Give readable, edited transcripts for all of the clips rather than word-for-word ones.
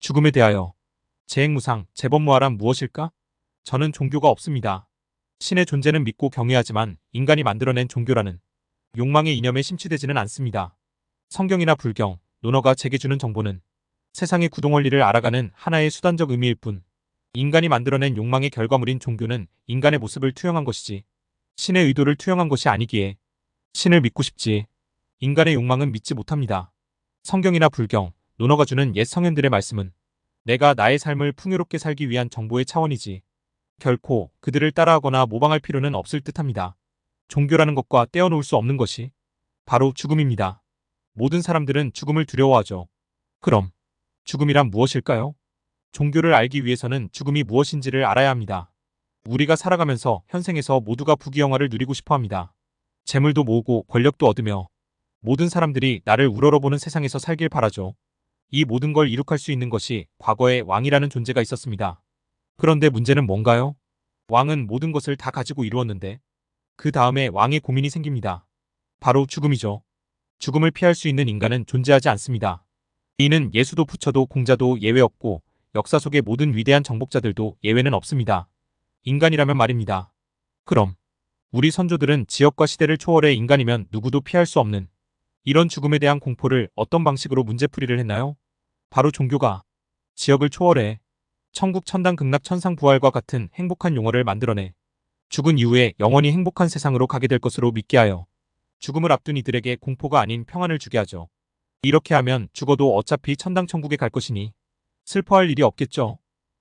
죽음에 대하여. 재행무상, 재범무아란 무엇일까? 저는 종교가 없습니다. 신의 존재는 믿고 경외하지만 인간이 만들어낸 종교라는 욕망의 이념에 심취되지는 않습니다. 성경이나 불경, 논어가 제게 주는 정보는 세상의 구동원리를 알아가는 하나의 수단적 의미일 뿐, 인간이 만들어낸 욕망의 결과물인 종교는 인간의 모습을 투영한 것이지 신의 의도를 투영한 것이 아니기에 신을 믿고 싶지 인간의 욕망은 믿지 못합니다. 성경이나 불경, 논어가 주는 옛 성현들의 말씀은 내가 나의 삶을 풍요롭게 살기 위한 정보의 차원이지 결코 그들을 따라하거나 모방할 필요는 없을 듯합니다. 종교라는 것과 떼어놓을 수 없는 것이 바로 죽음입니다. 모든 사람들은 죽음을 두려워하죠. 그럼 죽음이란 무엇일까요? 종교를 알기 위해서는 죽음이 무엇인지를 알아야 합니다. 우리가 살아가면서 현생에서 모두가 부귀영화를 누리고 싶어 합니다. 재물도 모으고 권력도 얻으며 모든 사람들이 나를 우러러보는 세상에서 살길 바라죠. 이 모든 걸 이룩할 수 있는 것이 과거에 왕이라는 존재가 있었습니다. 그런데 문제는 뭔가요? 왕은 모든 것을 다 가지고 이루었는데 그 다음에 왕의 고민이 생깁니다. 바로 죽음이죠. 죽음을 피할 수 있는 인간은 존재하지 않습니다. 이는 예수도 부처도 공자도 예외 없고 역사 속의 모든 위대한 정복자들도 예외는 없습니다. 인간이라면 말입니다. 그럼 우리 선조들은 지역과 시대를 초월해 인간이면 누구도 피할 수 없는 이런 죽음에 대한 공포를 어떤 방식으로 문제풀이를 했나요? 바로 종교가 지역을 초월해 천국 천당 극락 천상 부활과 같은 행복한 용어를 만들어내 죽은 이후에 영원히 행복한 세상으로 가게 될 것으로 믿게 하여 죽음을 앞둔 이들에게 공포가 아닌 평안을 주게 하죠. 이렇게 하면 죽어도 어차피 천당 천국에 갈 것이니 슬퍼할 일이 없겠죠.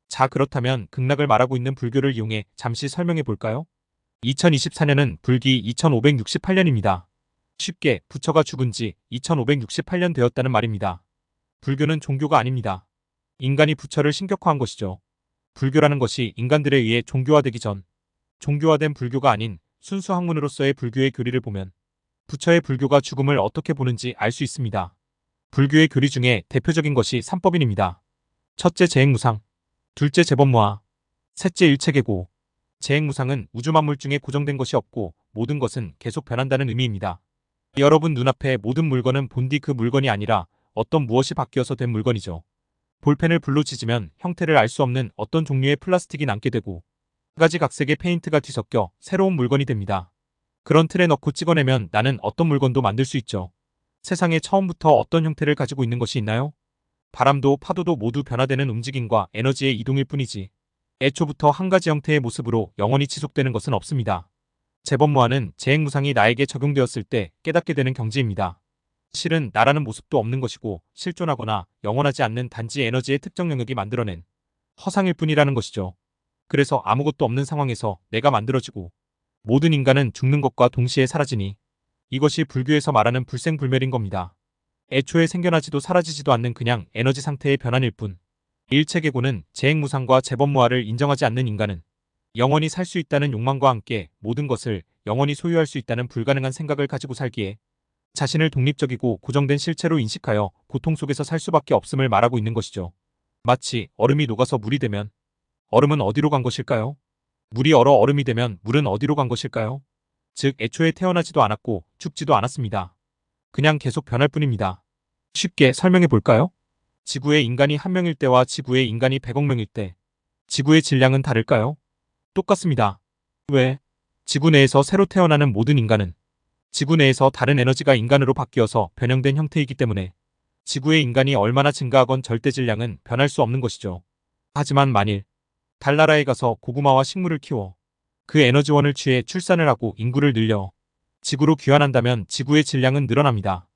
자, 그렇다면 극락을 말하고 있는 불교를 이용해 잠시 설명해 볼까요? 2024년은 불기 2568년입니다. 쉽게 부처가 죽은 지 2568년 되었다는 말입니다. 불교는 종교가 아닙니다. 인간이 부처를 신격화한 것이죠. 불교라는 것이 인간들에 의해 종교화되기 전 종교화된 불교가 아닌 순수 학문으로서의 불교의 교리를 보면 부처의 불교가 죽음을 어떻게 보는지 알 수 있습니다. 불교의 교리 중에 대표적인 것이 삼법인입니다. 첫째 재행무상, 둘째 재범무아, 셋째 일체계고. 재행무상은 우주 만물 중에 고정된 것이 없고 모든 것은 계속 변한다는 의미입니다. 여러분 눈앞에 모든 물건은 본디 그 물건이 아니라 어떤 무엇이 바뀌어서 된 물건이죠. 볼펜을 불로 찢으면 형태를 알 수 없는 어떤 종류의 플라스틱이 남게 되고 가지 각색의 페인트가 뒤섞여 새로운 물건이 됩니다. 그런 틀에 넣고 찍어내면 나는 어떤 물건도 만들 수 있죠. 세상에 처음부터 어떤 형태를 가지고 있는 것이 있나요? 바람도 파도도 모두 변화되는 움직임과 에너지의 이동일 뿐이지 애초부터 한 가지 형태의 모습으로 영원히 지속되는 것은 없습니다. 재범무아는 재행무상이 나에게 적용되었을 때 깨닫게 되는 경지입니다. 실은 나라는 모습도 없는 것이고 실존하거나 영원하지 않는 단지 에너지의 특정 영역이 만들어낸 허상일 뿐이라는 것이죠. 그래서 아무것도 없는 상황에서 내가 만들어지고 모든 인간은 죽는 것과 동시에 사라지니 이것이 불교에서 말하는 불생불멸인 겁니다. 애초에 생겨나지도 사라지지도 않는 그냥 에너지 상태의 변환일 뿐. 일체계고는 재행무상과 재범무아를 인정하지 않는 인간은 영원히 살 수 있다는 욕망과 함께 모든 것을 영원히 소유할 수 있다는 불가능한 생각을 가지고 살기에 자신을 독립적이고 고정된 실체로 인식하여 고통 속에서 살 수밖에 없음을 말하고 있는 것이죠. 마치 얼음이 녹아서 물이 되면 얼음은 어디로 간 것일까요? 물이 얼어 얼음이 되면 물은 어디로 간 것일까요? 즉 애초에 태어나지도 않았고 죽지도 않았습니다. 그냥 계속 변할 뿐입니다. 쉽게 설명해 볼까요? 지구의 인간이 1명일 때와 지구의 인간이 100억 명일 때 지구의 질량은 다를까요? 똑같습니다. 왜? 지구 내에서 새로 태어나는 모든 인간은 지구 내에서 다른 에너지가 인간으로 바뀌어서 변형된 형태이기 때문에 지구의 인간이 얼마나 증가하건 절대 질량은 변할 수 없는 것이죠. 하지만 만일 달나라에 가서 고구마와 식물을 키워 그 에너지원을 취해 출산을 하고 인구를 늘려 지구로 귀환한다면 지구의 질량은 늘어납니다.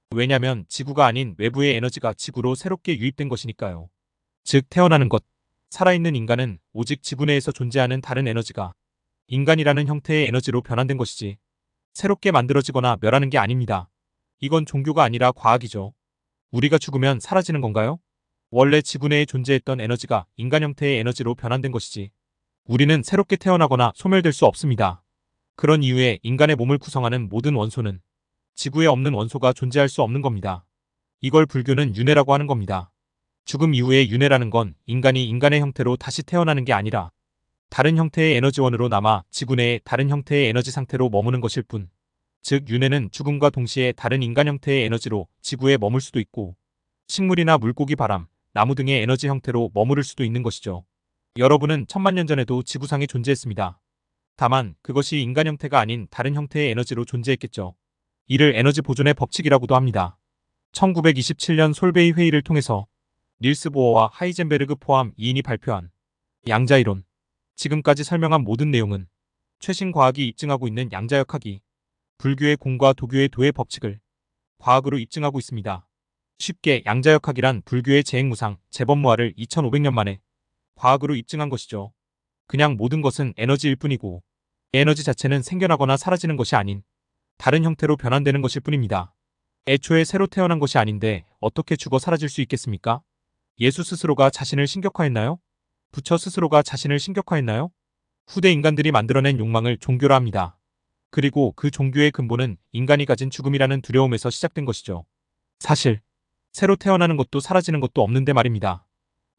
왜냐면 지구가 아닌 외부의 에너지가 지구로 새롭게 유입된 것이니까요. 즉 태어나는 것, 살아있는 인간은 오직 지구 내에서 존재하는 다른 에너지가 인간이라는 형태의 에너지로 변환된 것이지 새롭게 만들어지거나 멸하는 게 아닙니다. 이건 종교가 아니라 과학이죠. 우리가 죽으면 사라지는 건가요? 원래 지구 내에 존재했던 에너지가 인간 형태의 에너지로 변환된 것이지 우리는 새롭게 태어나거나 소멸될 수 없습니다. 그런 이유에 인간의 몸을 구성하는 모든 원소는 지구에 없는 원소가 존재할 수 없는 겁니다. 이걸 불교는 윤회라고 하는 겁니다. 죽음 이후의 윤회라는 건 인간이 인간의 형태로 다시 태어나는 게 아니라 다른 형태의 에너지원으로 남아 지구 내의 다른 형태의 에너지 상태로 머무는 것일 뿐. 즉 윤회는 죽음과 동시에 다른 인간 형태의 에너지로 지구에 머물 수도 있고 식물이나 물고기 바람, 나무 등의 에너지 형태로 머무를 수도 있는 것이죠. 여러분은 천만 년 전에도 지구상에 존재했습니다. 다만 그것이 인간 형태가 아닌 다른 형태의 에너지로 존재했겠죠. 이를 에너지 보존의 법칙이라고도 합니다. 1927년 솔베이 회의를 통해서 닐스 보어와 하이젠베르그 포함 2인이 발표한 양자이론. 지금까지 설명한 모든 내용은 최신 과학이 입증하고 있는 양자역학이 불교의 공과 도교의 도의 법칙을 과학으로 입증하고 있습니다. 쉽게 양자역학이란 불교의 재행무상, 재범무화를 2500년 만에 과학으로 입증한 것이죠. 그냥 모든 것은 에너지일 뿐이고 에너지 자체는 생겨나거나 사라지는 것이 아닌 다른 형태로 변환되는 것일 뿐입니다. 애초에 새로 태어난 것이 아닌데 어떻게 죽어 사라질 수 있겠습니까? 예수 스스로가 자신을 신격화했나요? 부처 스스로가 자신을 신격화했나요? 후대 인간들이 만들어낸 욕망을 종교라 합니다. 그리고 그 종교의 근본은 인간이 가진 죽음이라는 두려움에서 시작된 것이죠. 사실 새로 태어나는 것도 사라지는 것도 없는데 말입니다.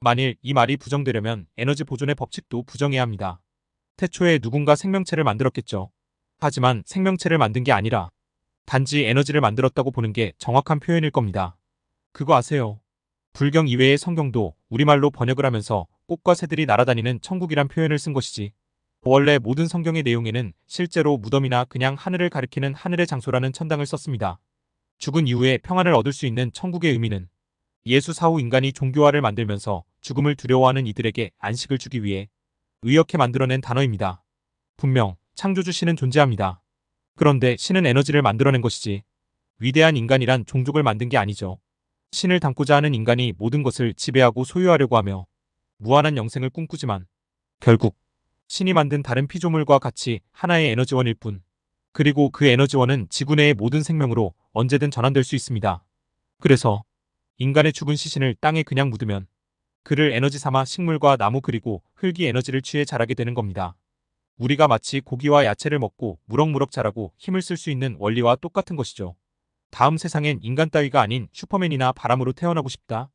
만일 이 말이 부정되려면 에너지 보존의 법칙도 부정해야 합니다. 태초에 누군가 생명체를 만들었겠죠. 하지만 생명체를 만든 게 아니라 단지 에너지를 만들었다고 보는 게 정확한 표현일 겁니다. 그거 아세요? 불경 이외의 성경도 우리말로 번역을 하면서 꽃과 새들이 날아다니는 천국이란 표현을 쓴 것이지. 원래 모든 성경의 내용에는 실제로 무덤이나 그냥 하늘을 가리키는 하늘의 장소라는 천당을 썼습니다. 죽은 이후에 평안을 얻을 수 있는 천국의 의미는 예수 사후 인간이 종교화를 만들면서 죽음을 두려워하는 이들에게 안식을 주기 위해 의역해 만들어낸 단어입니다. 분명 창조주 신은 존재합니다. 그런데 신은 에너지를 만들어낸 것이지 위대한 인간이란 종족을 만든 게 아니죠. 신을 닮고자 하는 인간이 모든 것을 지배하고 소유하려고 하며 무한한 영생을 꿈꾸지만 결국 신이 만든 다른 피조물과 같이 하나의 에너지원일 뿐. 그리고 그 에너지원은 지구 내의 모든 생명으로 언제든 전환될 수 있습니다. 그래서 인간의 죽은 시신을 땅에 그냥 묻으면 그를 에너지 삼아 식물과 나무 그리고 흙이 에너지를 취해 자라게 되는 겁니다. 우리가 마치 고기와 야채를 먹고 무럭무럭 자라고 힘을 쓸 수 있는 원리와 똑같은 것이죠. 다음 세상엔 인간 따위가 아닌 슈퍼맨이나 바람으로 태어나고 싶다.